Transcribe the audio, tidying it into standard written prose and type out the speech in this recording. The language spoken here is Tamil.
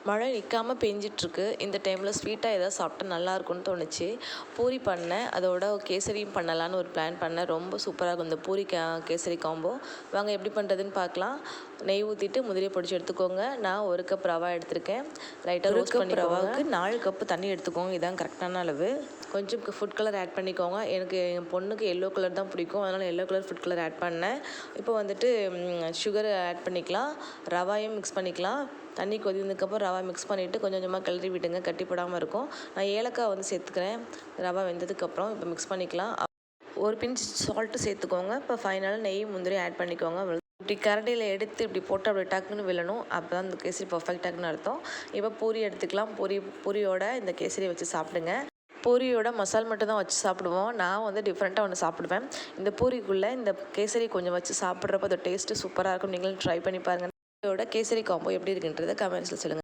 மழை நிற்காம பெஞ்சிட்ருக்கு. இந்த டைமில் ஸ்வீட்டாக ஏதாவது சாப்பிட்டா நல்லாயிருக்கும்னு தோணுச்சு. பூரி பண்ணேன். அதோட கேசரியும் பண்ணலான்னு ஒரு பிளான் பண்ணேன். ரொம்ப சூப்பராக இருக்கும் இந்த பூரி கேசரி காம்போ. வாங்க எப்படி பண்ணுறதுன்னு பார்க்கலாம். நெய் ஊற்றிட்டு முந்திரியை பொடிச்சு எடுத்துக்கோங்க. நான் 1 கப் ரவா எடுத்திருக்கேன். லைட்டாக ரோஸ்ட் பண்ணி ரவாவுக்கு 4 கப்பு தண்ணி எடுத்துக்கோங்க. இதான் கரெக்டான அளவு. கொஞ்சம் ஃபுட் கலர் ஆட் பண்ணிக்கோங்க. எனக்கு என் பொண்ணுக்கு எல்லோ கலர் தான் பிடிக்கும். அதனால் yellow colour food colour add பண்ணேன். இப்போ வந்துட்டு சுகர் ஆட் பண்ணிக்கலாம். ரவாயும் மிக்ஸ் பண்ணிக்கலாம். தண்ணி கொதிந்ததுக்கப்புறம் ரவா மிக்ஸ் பண்ணிவிட்டு கொஞ்சம் கொஞ்சமாக கிளறி விடுங்க, கட்டிப்படாமல் இருக்கும். நான் ஏலக்காய் வந்து சேர்த்துக்கிறேன். ரவா வெந்ததுக்கப்புறம் இப்போ மிக்ஸ் பண்ணிக்கலாம். ஒரு பிஞ்ச் சால்ட்டு சேர்த்துக்கோங்க. இப்போ ஃபைனலாக நெய் முந்திரி ஆட் பண்ணிக்கோங்க. இப்படி கரண்டியில் எடுத்து இப்படி போட்டு அப்படி டக்குன்னு விழணும். அப்போ தான் இந்த கேசரி பர்ஃபெக்டாகுன்னு அர்த்தம். இப்போ பூரி எடுத்துக்கலாம். பூரியோட இந்த கேசரி வச்சு சாப்பிடுங்க. பூரியோட மசால் மட்டும் தான் வச்சு சாப்பிடுவோம். நான் வந்து டிஃப்ரெண்ட்டாக ஒன்று சாப்பிடுவேன். இந்த பூரிக்குள்ளே இந்த கேசரி கொஞ்சம் வச்சு சாப்பிட்றப்போ அதோட டேஸ்ட்டு சூப்பராக இருக்கும். நீங்களும் ட்ரை பண்ணி பாருங்கள். பூரியோட கேசரி காம்போ எப்படி இருக்குன்றதை கமெண்ட்ஸில் சொல்லுங்கள்.